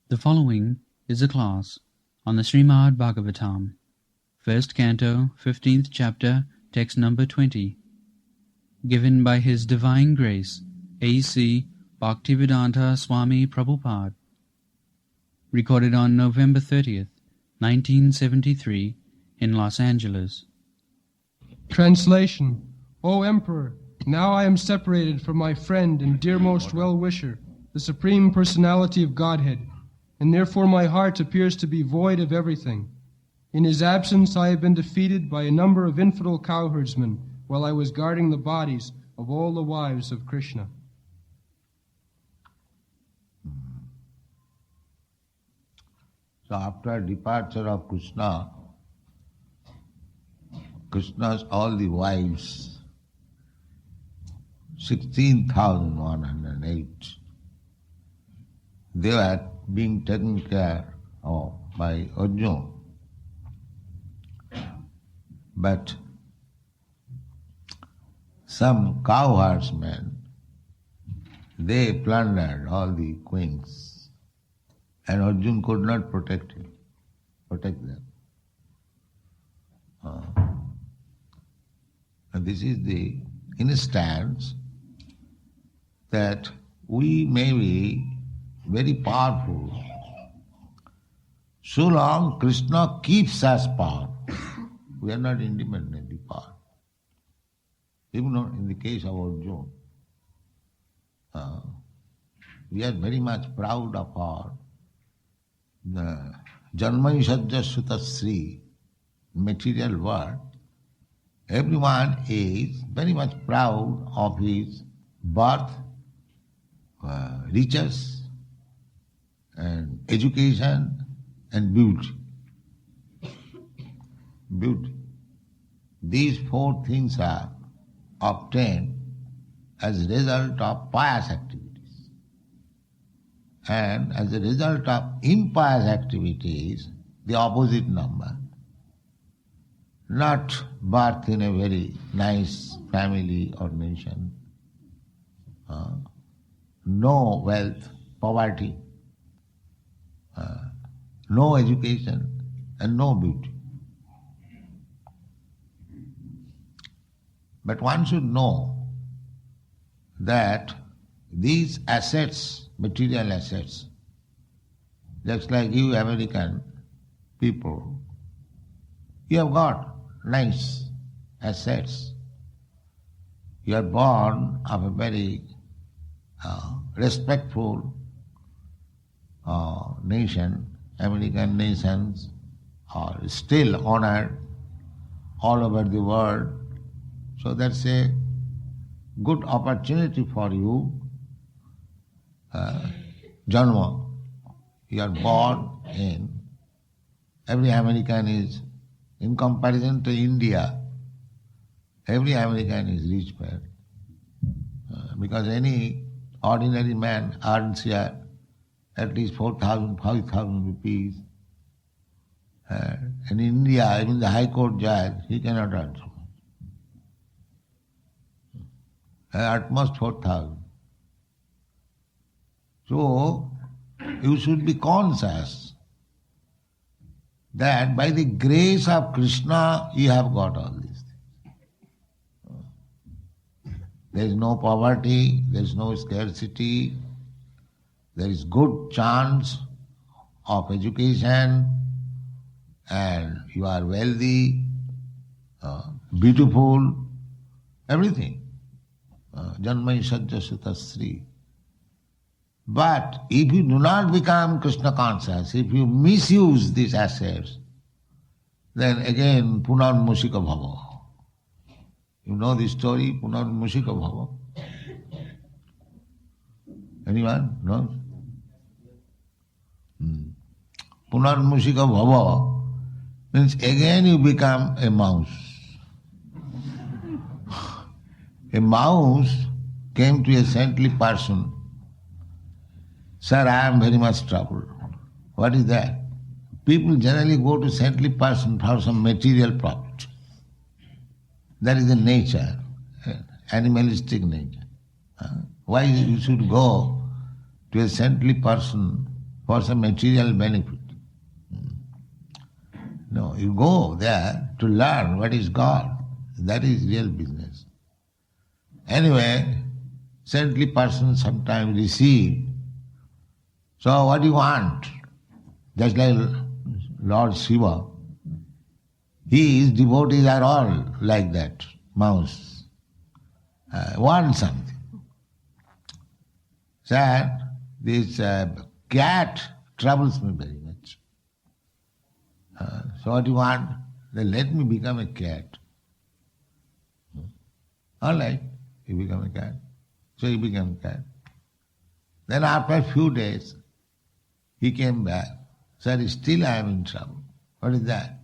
The following is a class on the Srimad Bhagavatam, First Canto, 15th Chapter, Text number 20, given by His Divine Grace, A.C. Bhaktivedanta Swami Prabhupada, recorded on November 30th, 1973, in Los Angeles. Translation. O Emperor, now I am separated from my friend and dearmost well-wisher, the Supreme Personality of Godhead, and therefore my heart appears to be void of everything. In his absence I have been defeated by a number of infidel cowherdsmen while I was guarding the bodies of all the wives of Krishna. So after departure of Krishna, Krishna's all the wives, 16,108, they were being taken care of by Arjuna. But some cowherdsmen, they plundered all the queens, and Arjuna could not protect them. And this is the instance that we may be very powerful so long Krishna keeps us powerful. We are not independently powerful. Even in the case of Arjuna, we are very much proud of our Janmai Sajja Sutasri, material world. Everyone is very much proud of his birth, riches, and education, and beauty. Beauty. These four things are obtained as a result of pious activities. And as a result of impious activities, the opposite number. Not birth in a very nice family or nation, no wealth, poverty, no education, and no beauty. But one should know that these assets, material assets, just like you American people, you have got nice assets. You are born of a very respectful nation. American nations are still honored all over the world. So that's a good opportunity for you. Janma, you are born in. Every American is, in comparison to India, every American is rich man. Because any ordinary man earns here at least 4,000, 5,000 rupees. In India, even the High Court judge, he cannot earn so much. At most 4,000. So, you should be conscious that by the grace of Krishna, you have got all these things. There is no poverty, there is no scarcity, there is good chance of education, and you are wealthy, beautiful, everything. Janmai Sajja Sutasri. But if you do not become Krishna conscious, if you misuse these assets, then again Punarmushika Bhava. You know the story, Punarmushika Bhava? Anyone knows? Punarmushika Bhava means again you become a mouse. A mouse came to a saintly person. Sir, I am very much troubled. What is that? People generally go to saintly person for some material profit. That is the nature, animalistic nature. Why you should go to a saintly person for some material benefit. No, you go there to learn what is God. That is real business. Anyway, saintly persons sometimes receive. So what do you want? Just like Lord Shiva, his devotees are all like that, mouse. Want something. Sir, this cat troubles me very much. So what do you want? Then let me become a cat. All right, he become a cat. So he became a cat. Then after a few days, he came back. Sir, still I am in trouble. What is that?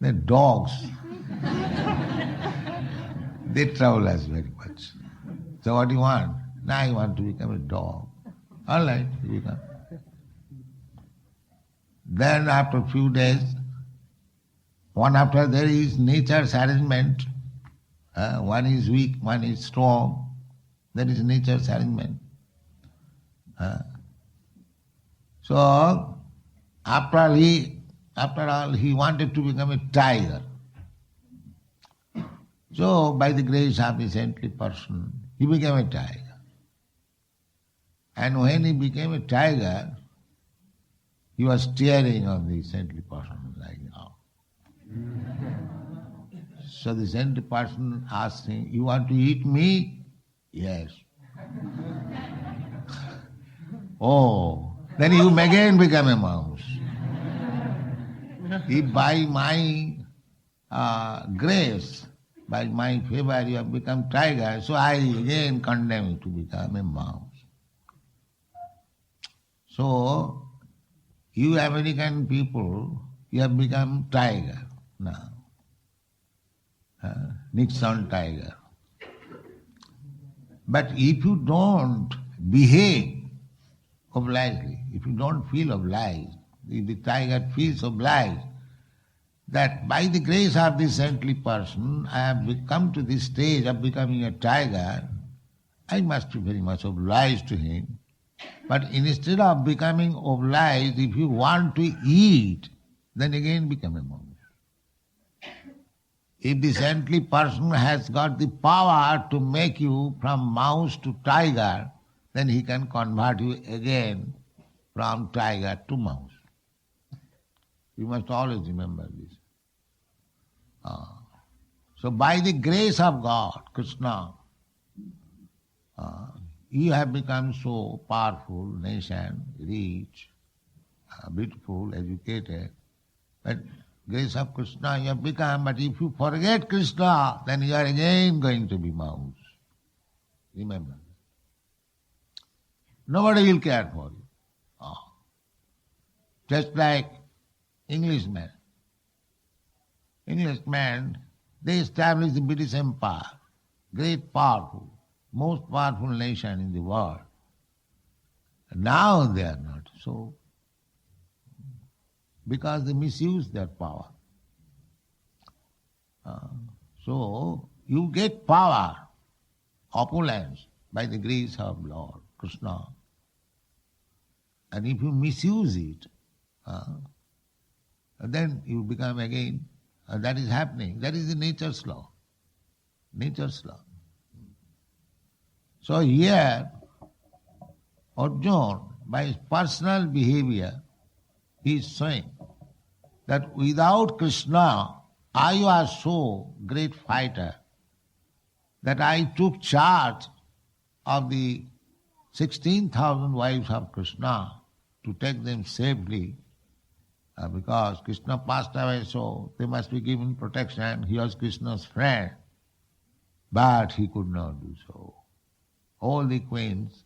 The dogs. They trouble us very much. So what do you want? Now I want to become a dog. All right, you become. Then after a few days, one after there is nature's arrangement. One is weak, one is strong. That is nature's arrangement. So after all, he wanted to become a tiger. So by the grace of a saintly person, he became a tiger. And when he became a tiger, he was staring on the saintly person like now. So the saintly person asked him, you want to eat me? Yes. Oh, then you again become a mouse. If by my grace, by my favor you have become tiger, so I again condemn you to become a mouse. So, you American people, you have become tiger now. Nixon tiger. But if you don't behave obligely, if you don't feel obliged, if the tiger feels obliged, that by the grace of this saintly person, I have come to this stage of becoming a tiger, I must be very much obliged to him. But instead of becoming obliged, if you want to eat, then again become a mouse. If the saintly person has got the power to make you from mouse to tiger, then he can convert you again from tiger to mouse. You must always remember this. So by the grace of God, Krishna, you have become so powerful, nation, rich, beautiful, educated. But grace of Krishna you have become, but if you forget Krishna, then you are again going to be mouse. Remember. Nobody will care for you. Just like Englishmen. Englishmen, they established the British Empire, great powerful, most powerful nation in the world. Now they are not so, because they misuse their power. So you get power, opulence, by the grace of Lord Krishna. And if you misuse it, then you become again, that is happening. That is the nature's law. Nature's law. So here, Arjuna, by his personal behavior, he is saying that without Krishna, I was so great fighter that I took charge of the 16,000 wives of Krishna to take them safely, because Krishna passed away, so they must be given protection. He was Krishna's friend, but he could not do so. All the queens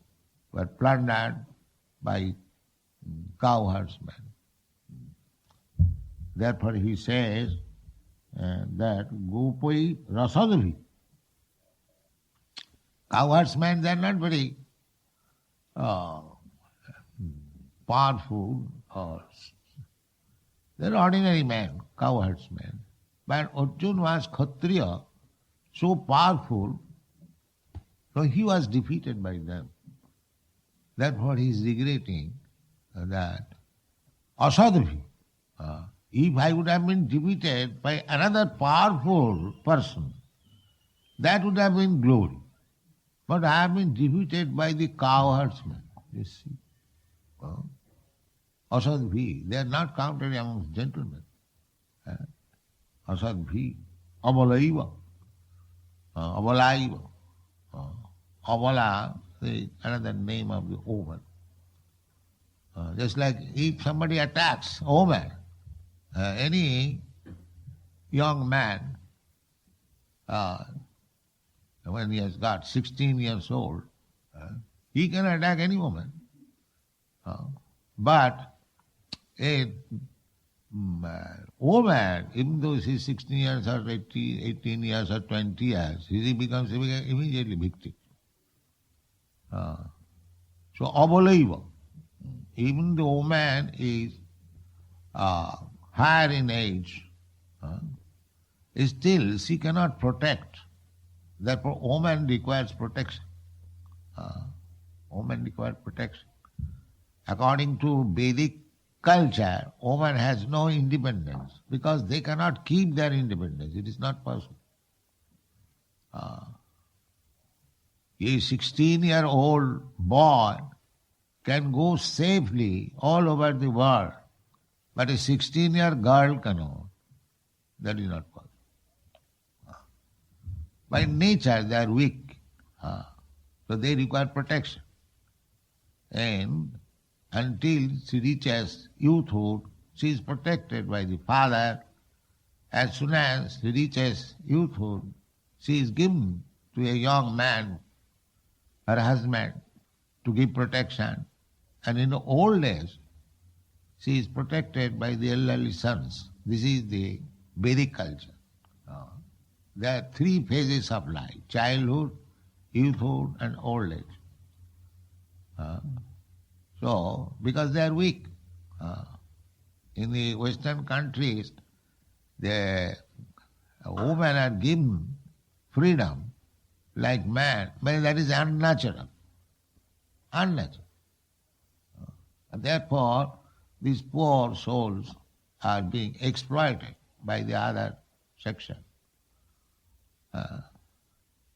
were plundered by cowherdsmen. Therefore he says that Gopai Rasadvi. Cowherdsmen, they are not very powerful, or they are ordinary men, cowherdsmen. But Arjuna was Kshatriya, so powerful, so he was defeated by them. Therefore he is regretting that asadvi, if I would have been defeated by another powerful person, that would have been glory. But I have been defeated by the cowherdsmen, you see. Asadvi, they are not counted amongst gentlemen. Asadvi, abalaiva, abalaiva. Abala is another name of the woman. Just like if somebody attacks a woman, any young man, when he has got 16 years old, he can attack any woman. But a woman, even though she is 16 years or 18 years or 20 years, he becomes immediately victim. So, abalaiva, even the woman is higher in age, still she cannot protect. Therefore, woman requires protection. Woman requires protection. According to Vedic culture, woman has no independence because they cannot keep their independence. It is not possible. A 16-year-old boy can go safely all over the world, but a 16-year girl cannot. That is not possible. By nature they are weak, so they require protection. And until she reaches youthhood, she is protected by the father. As soon as she reaches youthhood, she is given to a young man, her husband, to give protection. And in the old age, she is protected by the elderly sons. This is the Vedic culture. There are three phases of life: childhood, youthhood, and old age. So, because they are weak, in the Western countries, the women are given freedom like man, but that is unnatural. Unnatural. And therefore, these poor souls are being exploited by the other section.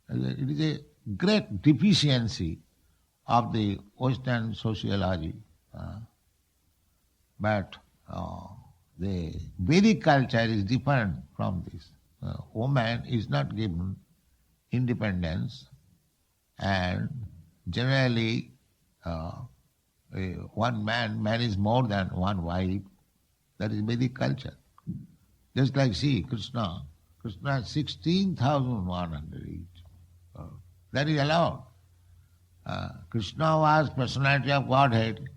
It is a great deficiency of the Western sociology. But the Vedic culture is different from this. Woman is not given independence, and generally one man marries more than one wife. That is Vedic culture. Just like see, Krishna has 16,100 each. That is allowed. Krishna was personality of Godhead.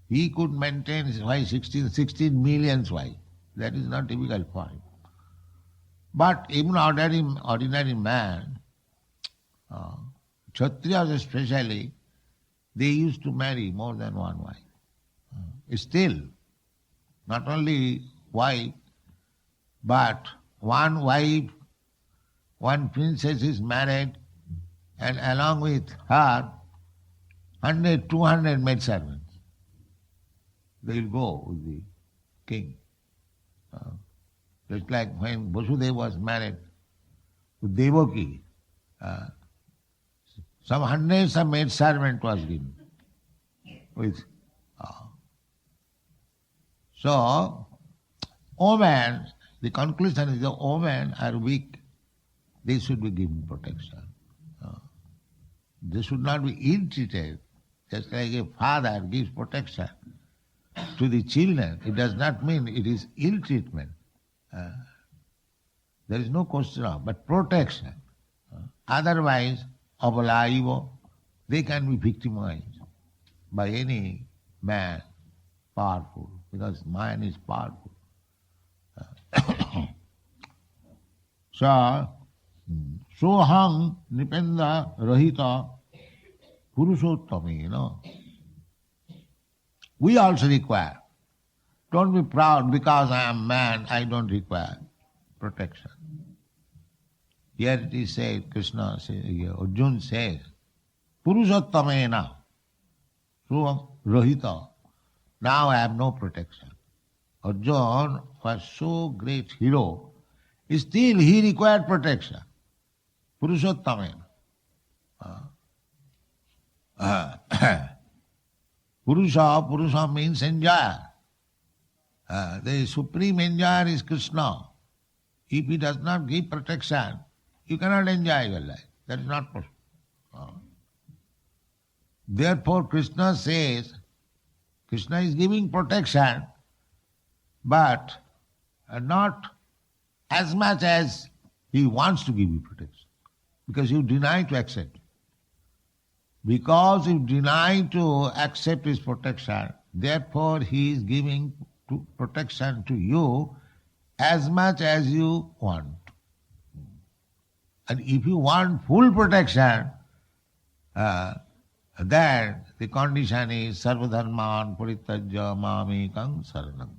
He could maintain his wife 16 million wives. That is not difficult for him. But even ordinary man, Kshatriyas especially, they used to marry more than one wife. Still, not only wife, but one wife, one princess is married, and along with her, 100, 200 maidservants. They will go with the king. Just like when Vasudeva was married with Devaki, some hundreds of maidservant was given. So, women, the conclusion is the women are weak. They should be given protection. They should not be ill-treated. Just like a father gives protection to the children, it does not mean it is ill-treatment. There is no question of, but protection. Otherwise, abalaiva, they can be victimized by any man powerful, because man is powerful. So, sohang nipenda rahita purushottami, We also require. Don't be proud because I am man, I don't require protection. Here it is said, Krishna says, Arjuna says, Purushottamena, sohang rahita. now I have no protection. Arjuna was so great hero, still he required protection. Purushottama. Purusha means enjoyer. The supreme enjoyer is Krishna. If he does not give protection, you cannot enjoy your life. That is not possible. Therefore Krishna says, Krishna is giving protection, but not as much as he wants to give you protection, because you deny to accept. Because you deny to accept his protection, therefore he is giving protection to you as much as you want. And if you want full protection, then the condition is sarvadharman parityajya mamekam saranam.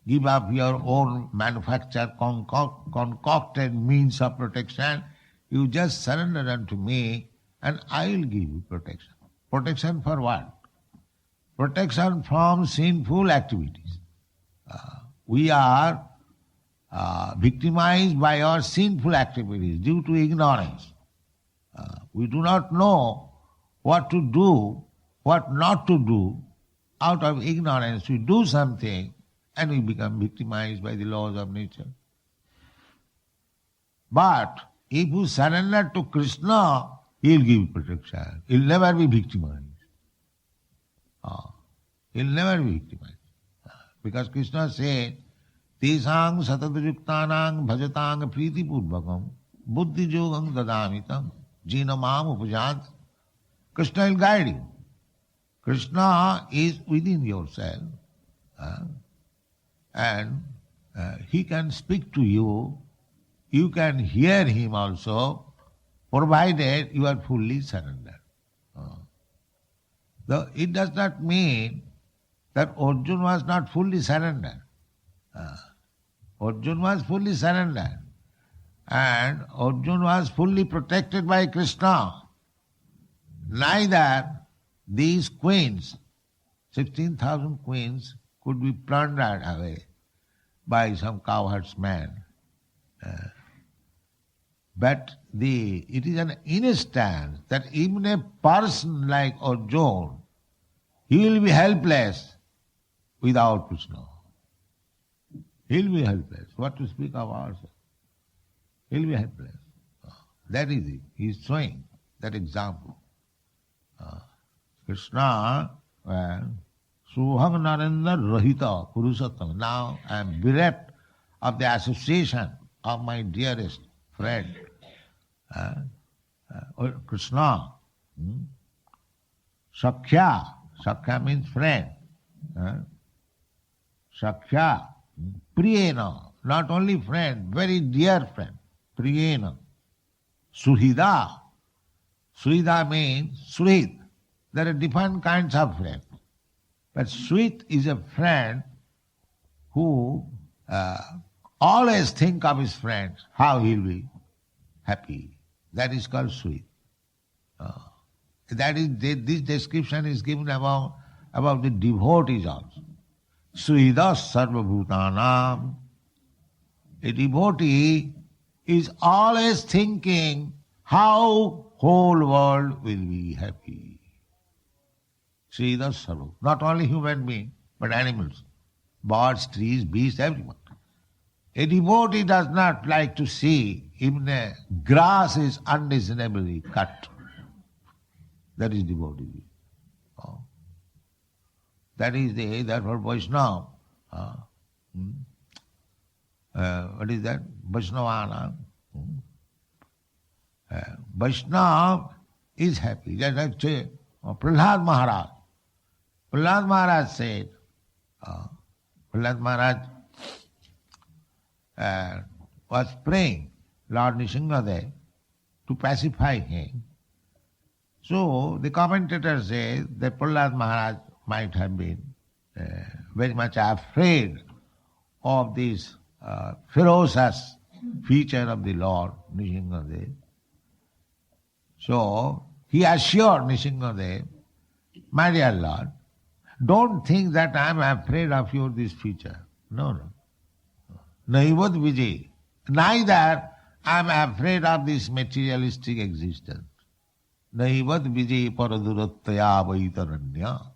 Give up your own manufactured, concocted means of protection. You just surrender unto me and I will give you protection. Protection for what? Protection from sinful activities. We are victimized by our sinful activities due to ignorance. We do not know what to do, what not to do. Out of ignorance we do something and we become victimized by the laws of nature. But if you surrender to Krishna, he will give protection. He will never be victimized. He will never be victimized. Because Krishna said, Tesang satadayuktanang bhajatang priti purvakam buddhi yogam dadamitam jina mam upajant. Krishna will guide you. Krishna is within yourself. And he can speak to you. You can hear him also, provided you are fully surrendered. It does not mean that Arjuna was not fully surrendered. Arjuna was fully surrendered. And Arjuna was fully protected by Krishna. Neither these queens, 16,000 queens, could be plundered away by some cowherdsman. But it is an instance that even a person like Arjuna, he will be helpless without Krishna. He will be helpless. What to speak of ourselves? He will be helpless. That is it. He is showing that example. Krishna, Suham Narendra Rahita Purushottama. Now I am bereft of the association of my dearest friend, Krishna. Sakhya. Sakhya means friend. Sakhya. Priyena. Not only friend, very dear friend. Priyena. Suhida. Suhida means sweet. There are different kinds of friends. But sweet is a friend who always think of his friends, how he will be happy. That is called sweet. This description is given about the devotees also. Suhida sarvabhutanam. A devotee is always thinking how whole world will be happy. Suhida sarva. Not only human beings, but animals. Birds, trees, beasts, everyone. A devotee does not like to see even a grass is unreasonably cut. That is devotee. That is therefore Vaishnava. What is that? Vaishnavana. Vaishnava is happy. Just like say, Prahlad Maharaj. Prahlad Maharaj said, Prahlad Maharaj was praying Lord Nrsimhadev to pacify him. So the commentator says that Prahlad Maharaj might have been very much afraid of this ferocious feature of the Lord Nrsimhadev. So he assured Nrsimhadev My dear Lord, don't think that I am afraid of your this future. No, no. Naivad vijay. Neither I am afraid of this materialistic existence. Naivad vijay paradurattaya vaitaranya.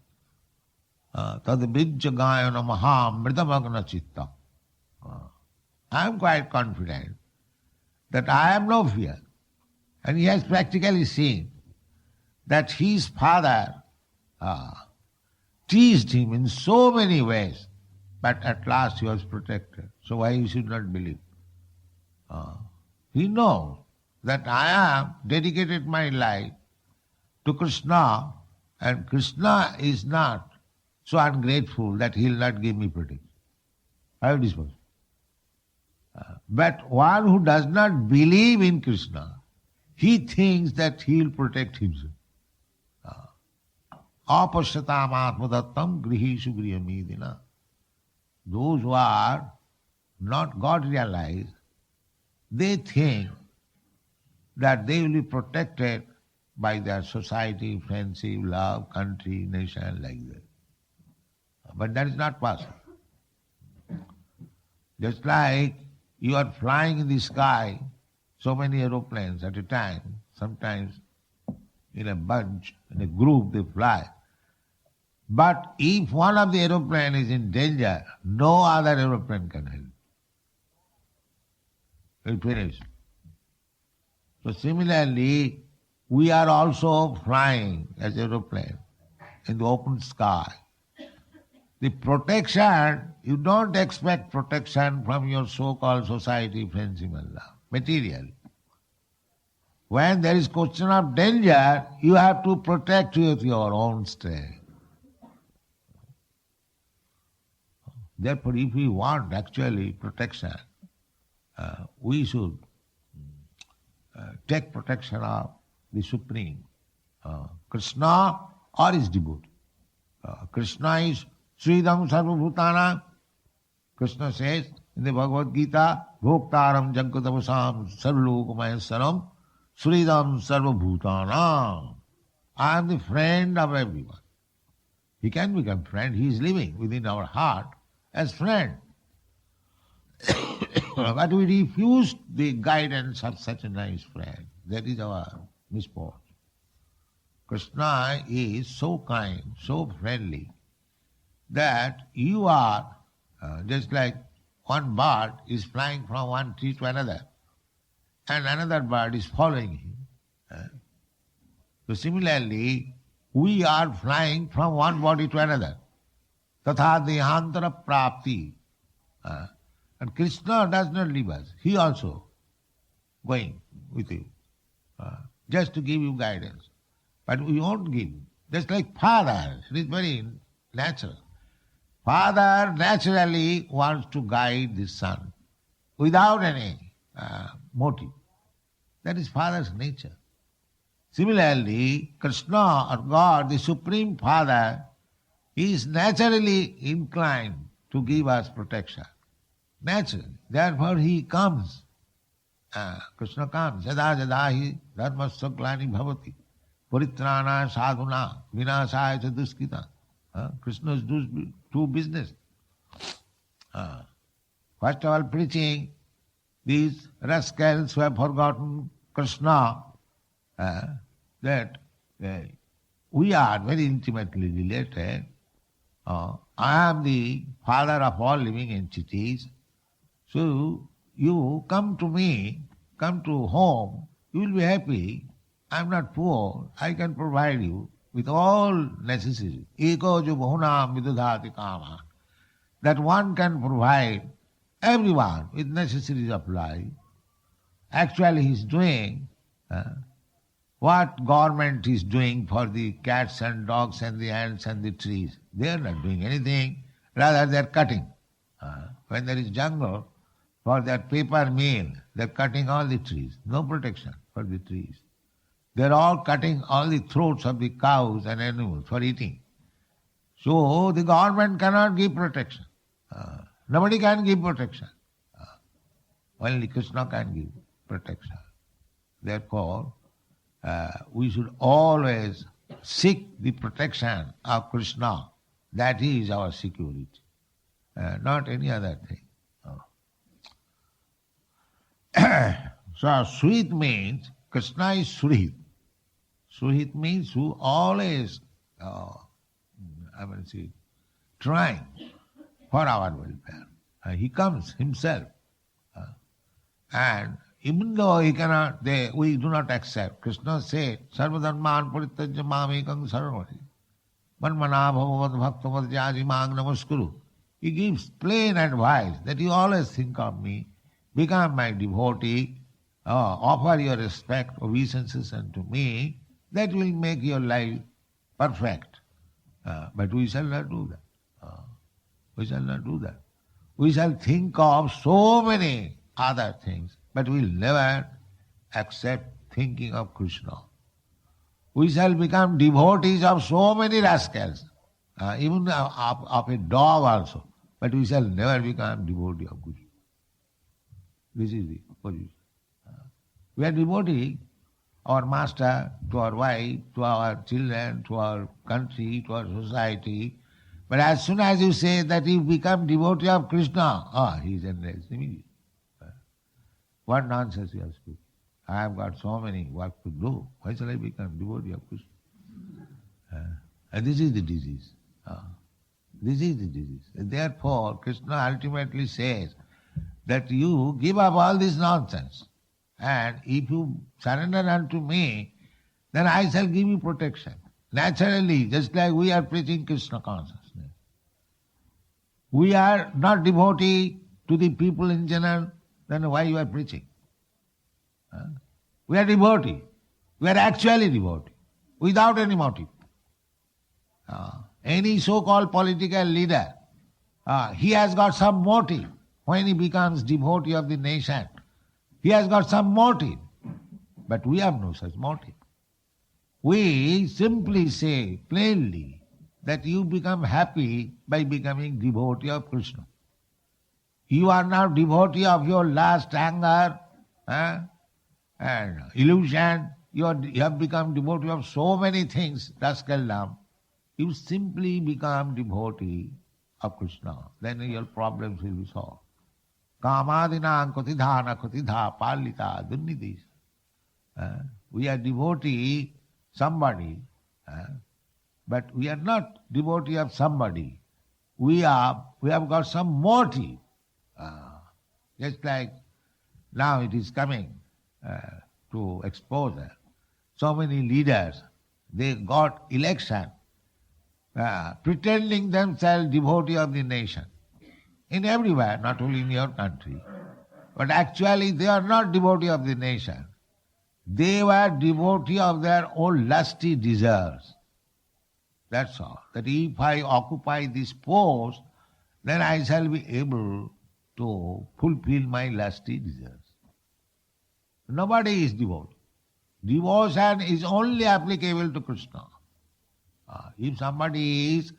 Tad vijja gayana maha mridamagna chitta. I am quite confident that I have no fear. And he has practically seen that his father teased him in so many ways, but at last he was protected. So why he should not believe? He knows that I have dedicated my life to Krishna, and Krishna is not so ungrateful that he will not give me protection. How it is possible? But one who does not believe in Krishna, he thinks that he will protect himself. Apashyatam atmadattam grihishu griyamidina. Those who are not God realized, they think that they will be protected by their society, friendship, love, country, nation, like that. But that is not possible. Just like you are flying in the sky, so many aeroplanes at a time, sometimes in a bunch, in a group they fly. But if one of the aeroplane is in danger, no other aeroplane can help. It will finish. So similarly, we are also flying as aeroplane in the open sky. The protection, you don't expect protection from your so-called society, friendship and love, material. When there is question of danger, you have to protect with your own strength. Therefore, if we want actually protection, we should take protection of the Supreme, Krishna or his devotee. Krishna is Sridam Sarvabhutana. Krishna says in the Bhagavad Gita, Bhoktaram Jagatavasam Sarvalokamayassaram Sridam Sarvabhutana. I am the friend of everyone. He can become friend. He is living within our heart as friend. But we refuse the guidance of such a nice friend. That is our misfortune. Krishna is so kind, so friendly, that you are just like one bird is flying from one tree to another, and another bird is following him. So similarly, we are flying from one body to another. Tatha dehantara prapti. And Krishna does not leave us. He also going with you, just to give you guidance. But we won't give. Just like father, it is very natural. Father naturally wants to guide the son without any motive. That is father's nature. Similarly, Krishna or God, the Supreme Father, is naturally inclined to give us protection. Naturally. Therefore he comes. Krishna comes. Yada yada hi dharmasya glani bhavati. Paritrana sadhuna vinasaya cha duskita. Krishna does two business. First of all, preaching these rascals who have forgotten Krishna, that we are very intimately related. I am the father of all living entities. So you come to me, come to home, you will be happy. I am not poor. I can provide you with all necessities. Eko jo bahunam vidudhati kama. That one can provide everyone with necessities of life. Actually he is doing what government is doing for the cats and dogs and the ants and the trees. They are not doing anything, rather they are cutting. When there is jungle, for that paper mill, they are cutting all the trees. No protection for the trees. They are all cutting all the throats of the cows and animals for eating. So the government cannot give protection. Nobody can give protection. Only Krishna can give protection. Therefore, we should always seek the protection of Krishna. That is our security, not any other thing. So sweet means, Krishna is Surit. Surit means who always, trying for our welfare. He comes himself. And even though he cannot, we do not accept. Krishna said, Sarvadharman parityajya mamekam saranam manmana bhagavad bhaktamad jaji mang namaskuru. He gives plain advice that you always think of me, become my devotee, offer your respect, obeisances unto me. That will make your life perfect. But we shall not do that. We shall not do that. We shall think of so many other things, but we will never accept thinking of Krishna. We shall become devotees of so many rascals, even of a dog also, but we shall never become devotee of Krishna. This is the position. We are devoting our master to our wife, to our children, to our country, to our society. But as soon as you say that you become devotee of Krishna, he is enraged immediately. What nonsense you are speaking. I have got so many work to do. Why shall I become devotee of Krishna? And this is the disease. This is the disease. And therefore, Krishna ultimately says that you give up all this nonsense. And if you surrender unto me, then I shall give you protection. Naturally, just like we are preaching Krishna consciousness. We are not devotee to the people in general, then why you are preaching? We are devotee. We are actually devotee, without any motive. Any so-called political leader, he has got some motive when he becomes devotee of the nation. He has got some motive, but we have no such motive. We simply say plainly that you become happy by becoming devotee of Krishna. You are now devotee of your lust, anger, and illusion. You have become devotee of so many things, rascaldom. You simply become devotee of Krishna. Then your problems will be solved. Kamadinam kotidhana kotidha palita dunnidis. We are devotee somebody, but we are not devotee of somebody. We have got some motive. Just like now it is coming to exposure. So many leaders, they got election, pretending themselves devotee of the nation. In everywhere, not only in your country. But actually they are not devotee of the nation. They were devotee of their own lusty desires. That's all. That if I occupy this post, then I shall be able to fulfill my lusty desires. Nobody is devotee. Devotion is only applicable to Krishna. If somebody is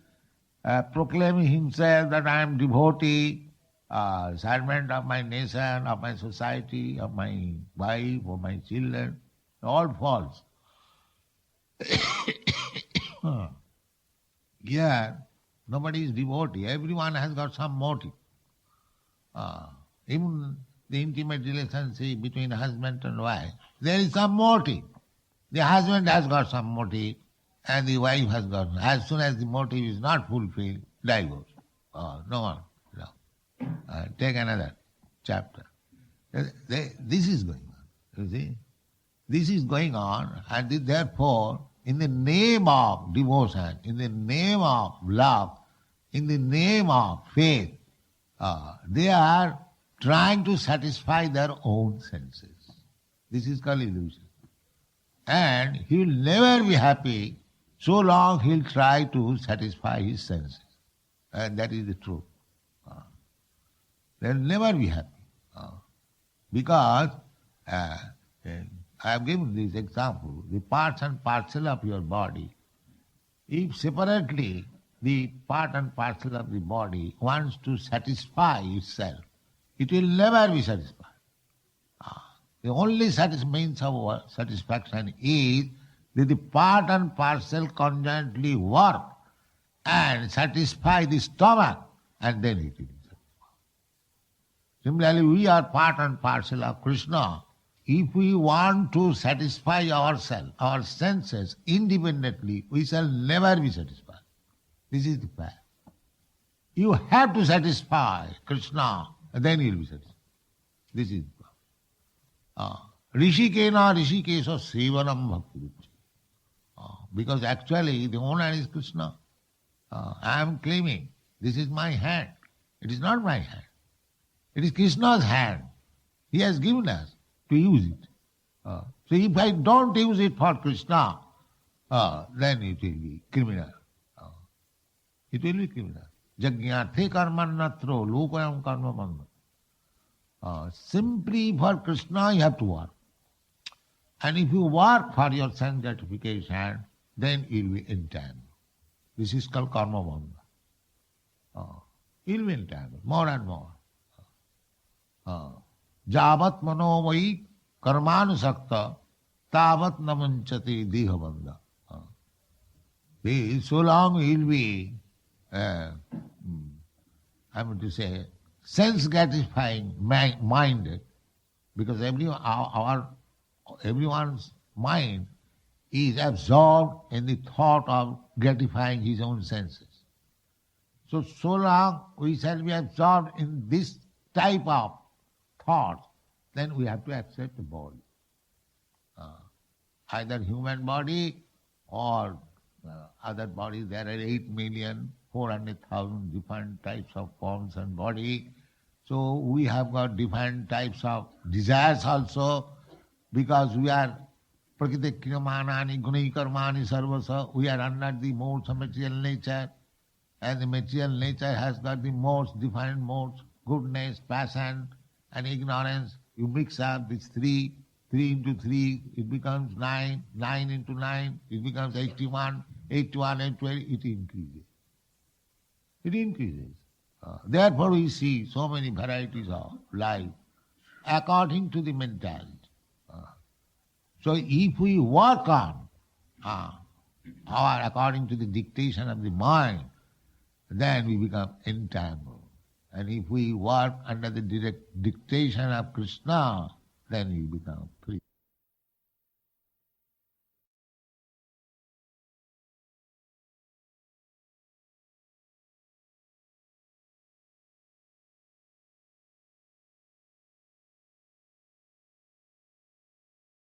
proclaiming himself that I am devotee, servant of my nation, of my society, of my wife, of my children, all false. Here, nobody is devotee. Everyone has got some motive. Even the intimate relationship between husband and wife, there is some motive. The husband has got some motive, and the wife has got. As soon as the motive is not fulfilled, divorce. No one. No. Take another chapter. This is going on. You see, this is going on, and therefore, in the name of devotion, in the name of love, in the name of faith, they are trying to satisfy their own senses. This is called illusion. And he will never be happy so long he will try to satisfy his senses. And that is the truth. They will never be happy. Because, I have given this example, the parts and parcel of your body, if separately the part and parcel of the body wants to satisfy itself, it will never be satisfied. The only means of satisfaction is The part and parcel conjointly work and satisfy the stomach, and then it will be satisfied. Similarly, we are part and parcel of Krishna. If we want to satisfy ourselves, our senses independently, we shall never be satisfied. This is the fact. You have to satisfy Krishna, and then you will be satisfied. This is the fact. Rishikena Rishikesha Sevanam Bhakti. Because actually the owner is Krishna. I am claiming this is my hand. It is not my hand. It is Krishna's hand. He has given us to use it. So if I don't use it for Krishna, then it will be criminal. It will be criminal. Jagyathe karmannatro lokayam karma bandha. Simply for Krishna you have to work. And if you work for your sense gratification, then you will be entangled. This is called karma bandha. You will be entangled more and more. Javat manovai karmanusakta tavat namanchate deha bandha. So long you will be, I mean to say, sense gratifying minded, because everyone's mind is absorbed in the thought of gratifying his own senses. So long we shall be absorbed in this type of thought, then we have to accept the body. Either human body or other bodies. There are 8,400,000 different types of forms and body. So we have got different types of desires also, because we are prakriti kriyamanani gunai karmani sarvasa. We are under the modes of material nature, and the material nature has got the modes, different modes, goodness, passion and ignorance. You mix up these three into 3, it becomes 9, 9 into 9, it becomes 81, 81 and 12, it increases. It increases. Therefore we see so many varieties of life according to the mentality. So if we work on according to the dictation of the mind, then we become entangled. And if we work under the direct dictation of Krishna, then we become free.